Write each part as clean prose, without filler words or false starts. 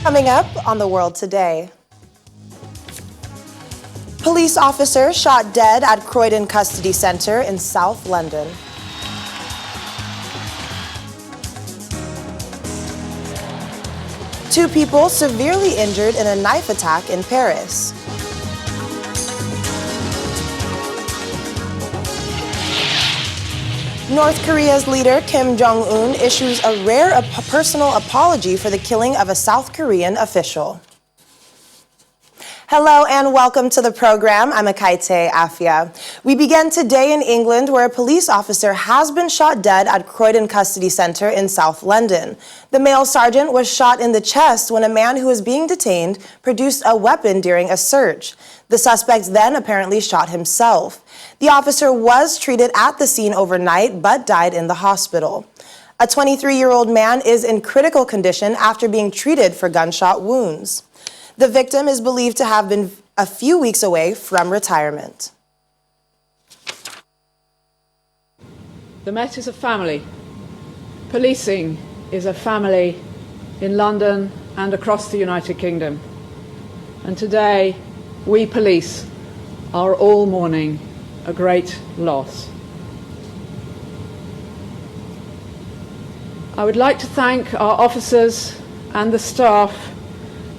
Coming up on The World Today. Police officer shot dead at Croydon Custody Centre in South London. Two people severely injured in a knife attack in Paris. North Korea's leader Kim Jong-un issues a rare personal apology for the killing of a South Korean official. Hello and welcome to the program. I'm Akaite Afia. We begin today in England, where a police officer has been shot dead at Croydon Custody Centre in South London. The male sergeant was shot in the chest when a man who was being detained produced a weapon during a search. The suspect then apparently shot himself. The officer was treated at the scene overnight but died in the hospital. A 23-year-old man is in critical condition after being treated for gunshot wounds. The victim is believed to have been a few weeks away from retirement. The Met is a family. Policing is a family in London and across the United Kingdom. And today, we police are all mourning a great loss. I would like to thank our officers and the staff,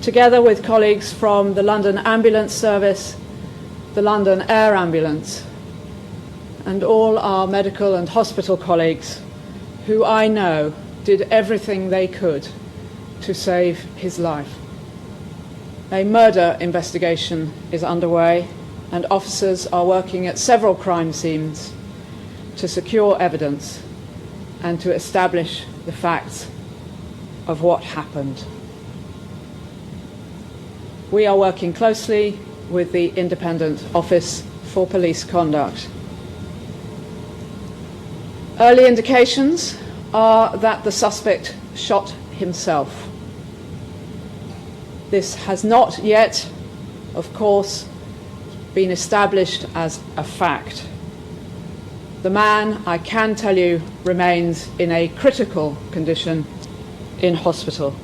together with colleagues from the London Ambulance Service, the London Air Ambulance, and all our medical and hospital colleagues, who I know did everything they could to save his life. A murder investigation is underway, and officers are working at several crime scenes to secure evidence and to establish the facts of what happened. We are working closely with the Independent Office for Police Conduct. Early indications are that the suspect shot himself. This has not yet, of course, been established as a fact. The man, I can tell you, remains in a critical condition in hospital.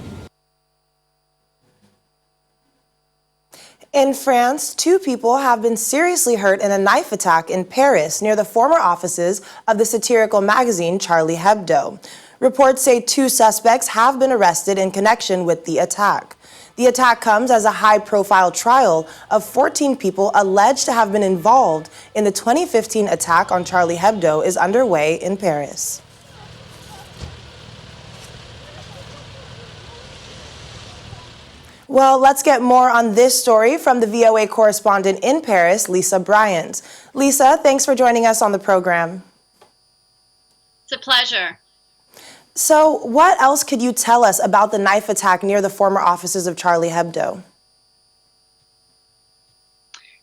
In France, two people have been seriously hurt in a knife attack in Paris near the former offices of the satirical magazine Charlie Hebdo. Reports say two suspects have been arrested in connection with the attack. The attack comes as a high-profile trial of 14 people alleged to have been involved in the 2015 attack on Charlie Hebdo is underway in Paris. Well, let's get more on this story from the VOA correspondent in Paris, Lisa Bryant. Lisa, thanks for joining us on the program. It's a pleasure. So, what else could you tell us about the knife attack near the former offices of Charlie Hebdo?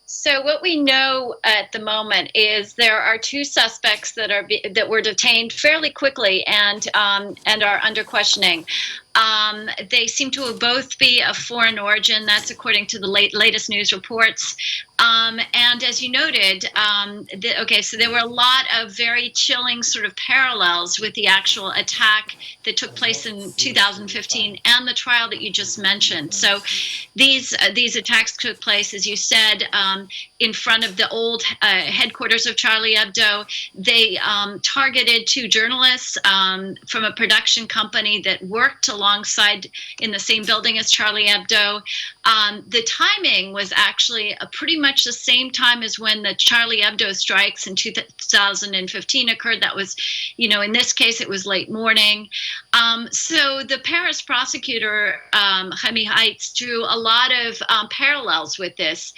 So what we know at the moment is there are two suspects that were detained fairly quickly and are under questioning. They seem to both be of foreign origin. That's according to the latest news reports. And as you noted, so there were a lot of very chilling sort of parallels with the actual attack that took place in 2015 and the trial that you just mentioned. So these attacks took place, as you said, in front of the old headquarters of Charlie Hebdo. They targeted two journalists from a production company that worked alongside in the same building as Charlie Hebdo. The timing was actually pretty much the same time as when the Charlie Hebdo strikes in 2015 occurred. That was, in this case, it was late morning. So the Paris prosecutor, Jaime Heitz, drew a lot of parallels with this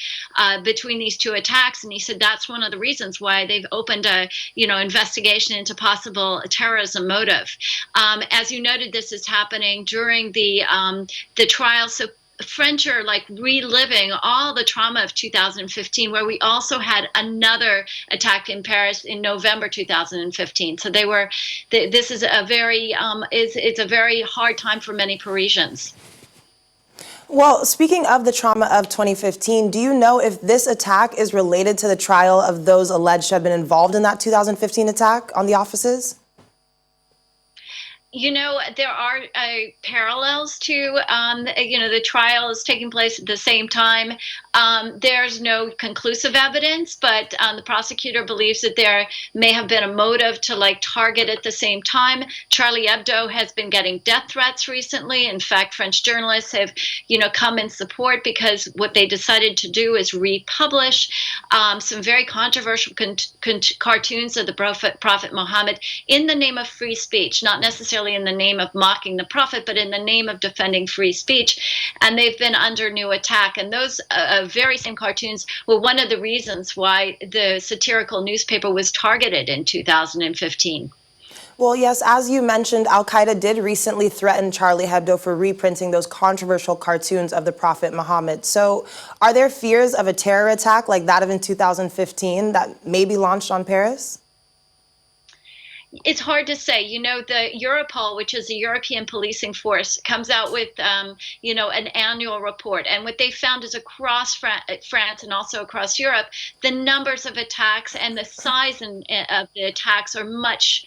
between these two attacks, and he said that's one of the reasons why they've opened a investigation into possible terrorism motive. As you noted, this is happening during the trial. So French are like reliving all the trauma of 2015, where we also had another attack in Paris in November 2015. So this is a very it's a very hard time for many Parisians. Well, speaking of the trauma of 2015, do you know if this attack is related to the trial of those alleged to have been involved in that 2015 attack on the offices? You know, there are parallels to, the trial is taking place at the same time. There's no conclusive evidence, but the prosecutor believes that there may have been a motive to target at the same time. Charlie Hebdo has been getting death threats recently. In fact, French journalists have, come in support because what they decided to do is republish some very controversial cartoons of the Prophet Muhammad in the name of free speech, not necessarily in the name of mocking the prophet, but in the name of defending free speech. And they've been under new attack. And those very same cartoons were one of the reasons why the satirical newspaper was targeted in 2015. Well, yes, as you mentioned, Al-Qaeda did recently threaten Charlie Hebdo for reprinting those controversial cartoons of the Prophet Muhammad. So are there fears of a terror attack like that of in 2015 that may be launched on Paris? It's hard to say. The Europol, which is a European policing force, comes out with, an annual report. And what they found is across France and also across Europe, the numbers of attacks and the size of the attacks are much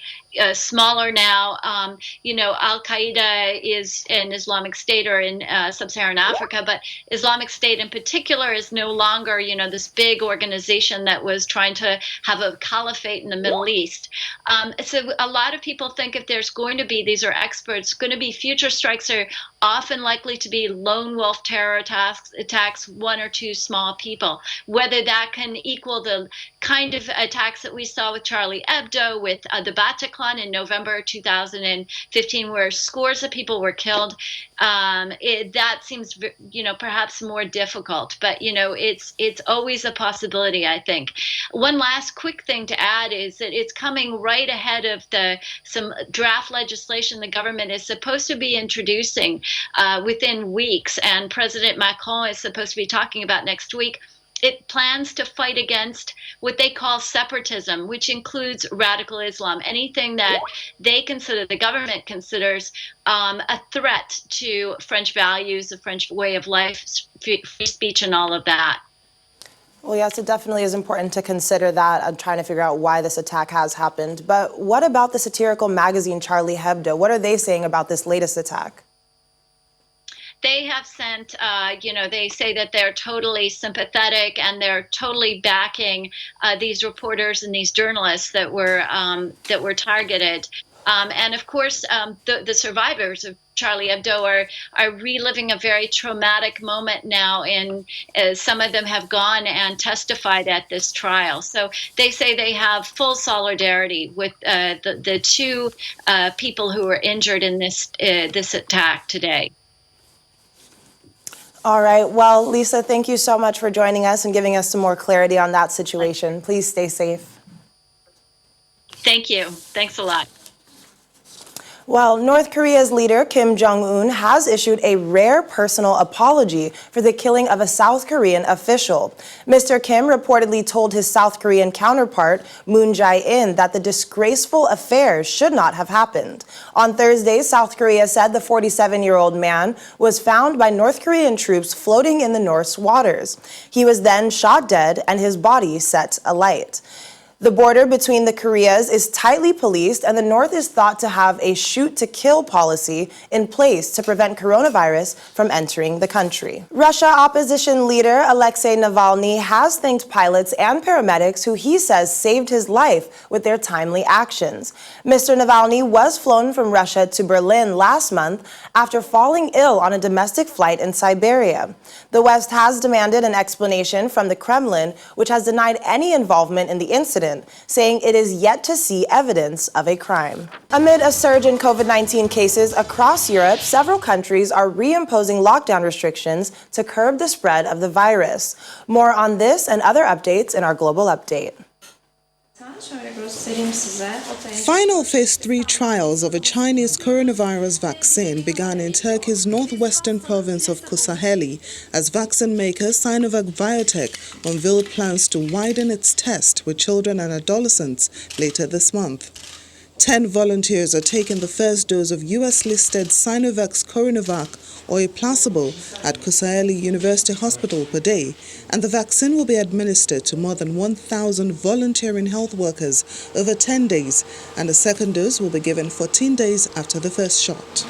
smaller now. Al-Qaeda is in Islamic State or in sub-Saharan Africa, but Islamic State in particular is no longer, this big organization that was trying to have a caliphate in the Middle East. So a lot of people think if there's going to be, these are experts, going to be future strikes are often likely to be lone wolf terror attacks, one or two small people. Whether that can equal the kind of attacks that we saw with Charlie Hebdo, with the Bataclan in November 2015, where scores of people were killed, that seems, perhaps more difficult. But, it's always a possibility, I think. One last quick thing to add is that it's coming right ahead of some draft legislation the government is supposed to be introducing within weeks, and President Macron is supposed to be talking about next week. It plans to fight against what they call separatism, which includes radical Islam, anything that the government considers a threat to French values, the French way of life, free speech, and all of that. Well, yes, it definitely is important to consider that. I'm trying to figure out why this attack has happened. But what about the satirical magazine Charlie Hebdo? What are they saying about this latest attack? They have sent, they say that they're totally sympathetic and they're totally backing these reporters and these journalists that were targeted. And of course, the survivors of Charlie Hebdo are reliving a very traumatic moment now, and some of them have gone and testified at this trial. So they say they have full solidarity with the two people who were injured in this attack today. All right. Well, Lisa, thank you so much for joining us and giving us some more clarity on that situation. Please stay safe. Thank you. Thanks a lot. Well, North Korea's leader, Kim Jong-un, has issued a rare personal apology for the killing of a South Korean official. Mr. Kim reportedly told his South Korean counterpart, Moon Jae-in, that the disgraceful affair should not have happened. On Thursday, South Korea said the 47-year-old man was found by North Korean troops floating in the North's waters. He was then shot dead and his body set alight. The border between the Koreas is tightly policed, and the North is thought to have a shoot-to-kill policy in place to prevent coronavirus from entering the country. Russia opposition leader Alexei Navalny has thanked pilots and paramedics who he says saved his life with their timely actions. Mr. Navalny was flown from Russia to Berlin last month after falling ill on a domestic flight in Siberia. The West has demanded an explanation from the Kremlin, which has denied any involvement in the incident, saying it is yet to see evidence of a crime. Amid a surge in COVID-19 cases across Europe, several countries are reimposing lockdown restrictions to curb the spread of the virus. More on this and other updates in our Global Update. Final phase 3 trials of a Chinese coronavirus vaccine began in Turkey's northwestern province of Kusaheli as vaccine maker Sinovac Biotech unveiled plans to widen its test with children and adolescents later this month. 10 volunteers are taking the first dose of US-listed Sinovac Coronavac or a placebo at Kosaeli University Hospital per day, and the vaccine will be administered to more than 1,000 volunteering health workers over 10 days, and the second dose will be given 14 days after the first shot.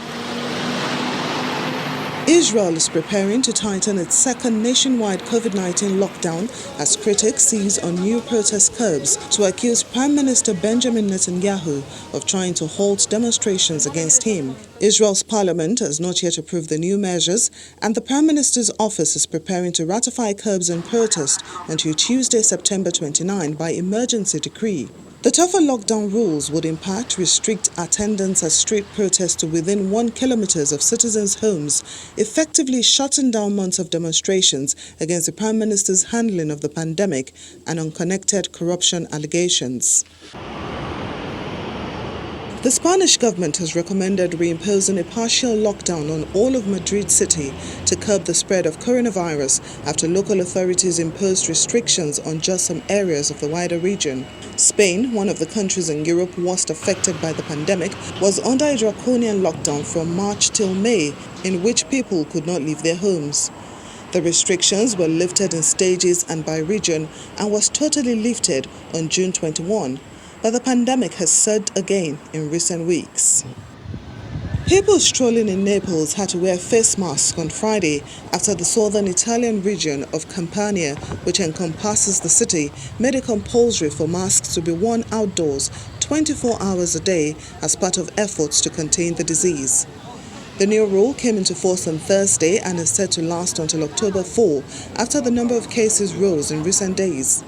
Israel is preparing to tighten its second nationwide COVID-19 lockdown as critics seize on new protest curbs to accuse Prime Minister Benjamin Netanyahu of trying to halt demonstrations against him. Israel's parliament has not yet approved the new measures, and the Prime Minister's office is preparing to ratify curbs and protest until Tuesday, September 29 by emergency decree. The tougher lockdown rules would in part restrict attendance at street protests to within 1 kilometer of citizens' homes, effectively shutting down months of demonstrations against the Prime Minister's handling of the pandemic and unconnected corruption allegations. The Spanish government has recommended reimposing a partial lockdown on all of Madrid city to curb the spread of coronavirus after local authorities imposed restrictions on just some areas of the wider region. Spain, one of the countries in Europe worst affected by the pandemic, was under a draconian lockdown from March till May, in which people could not leave their homes. The restrictions were lifted in stages and by region and was totally lifted on June 21. But the pandemic has surged again in recent weeks. People strolling in Naples had to wear face masks on Friday after the southern Italian region of Campania, which encompasses the city, made it compulsory for masks to be worn outdoors 24 hours a day as part of efforts to contain the disease. The new rule came into force on Thursday and is set to last until October 4 after the number of cases rose in recent days.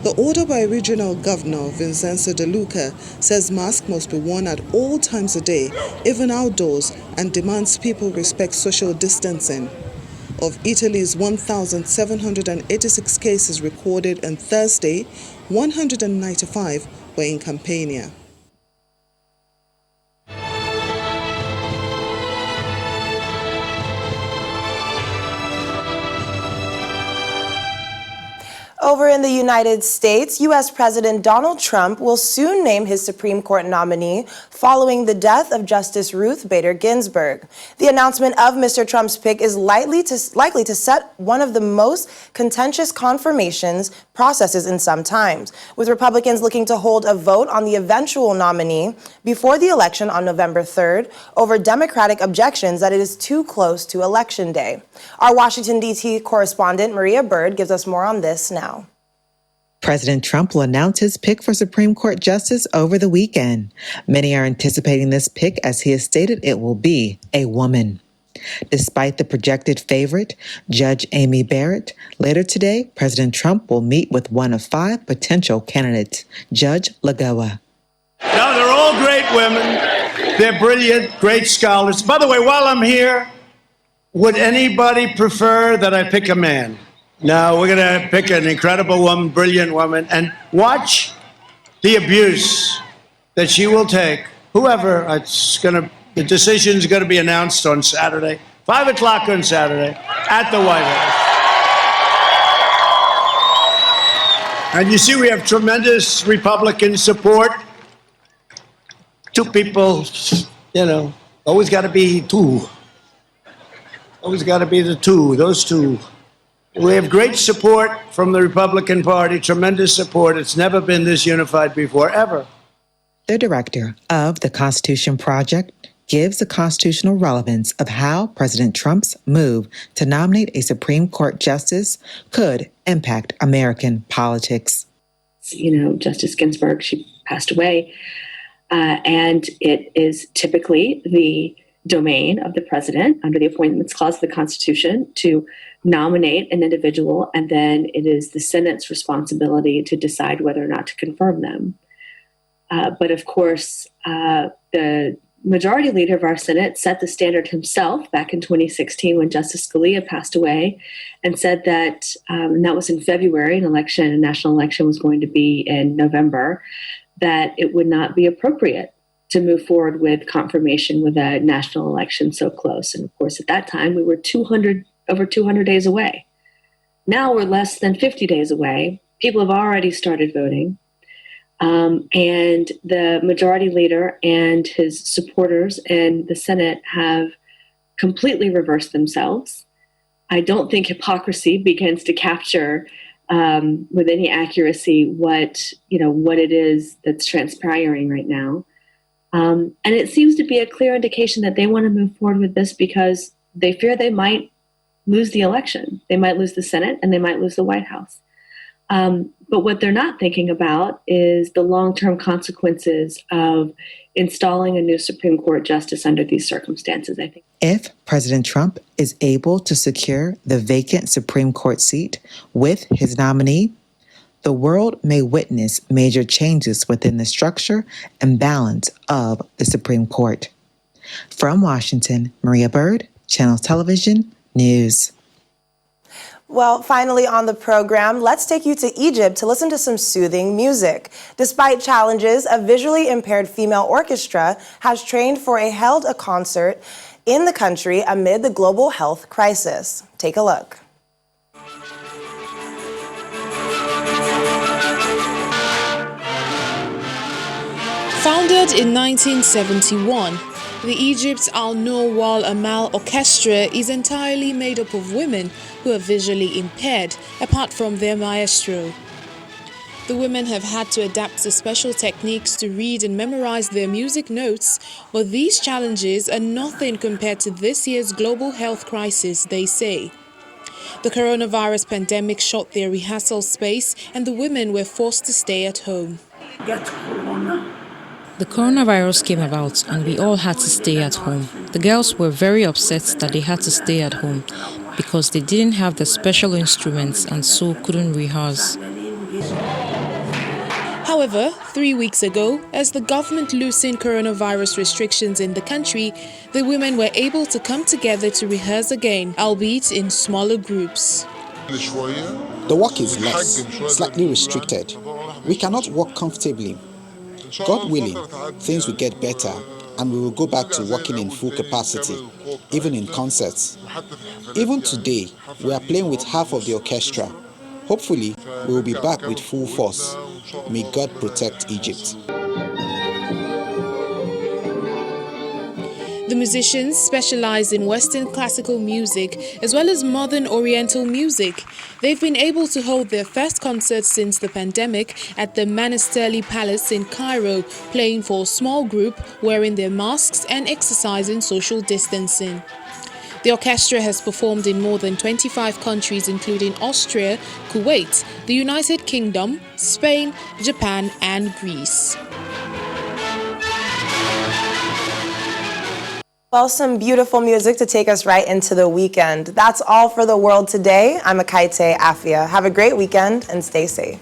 The order by Regional Governor Vincenzo De Luca says masks must be worn at all times a day, even outdoors, and demands people respect social distancing. Of Italy's 1,786 cases recorded on Thursday, 195 were in Campania. Over in the United States, U.S. President Donald Trump will soon name his Supreme Court nominee following the death of Justice Ruth Bader Ginsburg. The announcement of Mr. Trump's pick is likely to set one of the most contentious confirmations processes in some times, with Republicans looking to hold a vote on the eventual nominee before the election on November 3rd over Democratic objections that it is too close to Election Day. Our Washington, D.C. correspondent Maria Bird gives us more on this now. President Trump will announce his pick for Supreme Court Justice over the weekend. Many are anticipating this pick as he has stated it will be a woman. Despite the projected favorite, Judge Amy Barrett, later today, President Trump will meet with one of 5 potential candidates, Judge Lagoa. No, they're all great women. They're brilliant, great scholars. By the way, while I'm here, would anybody prefer that I pick a man? No, we're going to pick an incredible woman, brilliant woman, and watch the abuse that she will take. Whoever, the decision's going to be announced on Saturday, 5 o'clock on Saturday, at the White House. And you see, we have tremendous Republican support. 2 people, always got to be 2. Always got to be the 2, those 2. We have great support from the Republican Party, tremendous support. It's never been this unified before, ever. The director of the Constitution Project gives the constitutional relevance of how President Trump's move to nominate a Supreme Court justice could impact American politics. Justice Ginsburg, she passed away, and it is typically the domain of the president under the Appointments Clause of the Constitution to nominate an individual, and then it is the Senate's responsibility to decide whether or not to confirm them. But of course, the majority leader of our Senate set the standard himself back in 2016 when Justice Scalia passed away and said that, and that was in February, a national election was going to be in November, that it would not be appropriate to move forward with confirmation with a national election so close. And of course, at that time, we were over 200 days away. Now we're less than 50 days away. People have already started voting. And the majority leader and his supporters in the Senate have completely reversed themselves. I don't think hypocrisy begins to capture with any accuracy what it is that's transpiring right now. And it seems to be a clear indication that they want to move forward with this because they fear they might lose the election. They might lose the Senate and they might lose the White House. But what they're not thinking about is the long-term consequences of installing a new Supreme Court justice under these circumstances, I think. If President Trump is able to secure the vacant Supreme Court seat with his nominee, the world may witness major changes within the structure and balance of the Supreme Court. From Washington, Maria Bird, Channel Television News. Well, finally on the program, let's take you to Egypt to listen to some soothing music. Despite challenges, a visually impaired female orchestra has trained for held a concert in the country amid the global health crisis. Take a look. Founded in 1971, the Egypt's Al-Noor Amal Orchestra is entirely made up of women who are visually impaired, apart from their maestro. The women have had to adapt to special techniques to read and memorize their music notes, but these challenges are nothing compared to this year's global health crisis, they say. The coronavirus pandemic shut their rehearsal space and the women were forced to stay at home. The coronavirus came about and we all had to stay at home. The girls were very upset that they had to stay at home because they didn't have the special instruments and so couldn't rehearse. However, 3 weeks ago, as the government loosened coronavirus restrictions in the country, the women were able to come together to rehearse again, albeit in smaller groups. The work is less, slightly restricted. We cannot work comfortably. God willing, things will get better and we will go back to working in full capacity, even in concerts. Even today, we are playing with half of the orchestra. Hopefully, we will be back with full force. May God protect Egypt. The musicians specialize in Western classical music as well as modern Oriental music. They've been able to hold their first concert since the pandemic at the Manasteli Palace in Cairo, playing for a small group, wearing their masks and exercising social distancing. The orchestra has performed in more than 25 countries including Austria, Kuwait, the United Kingdom, Spain, Japan and Greece. Well, some beautiful music to take us right into the weekend. That's all for The World Today. I'm Akaite Afia. Have a great weekend and stay safe.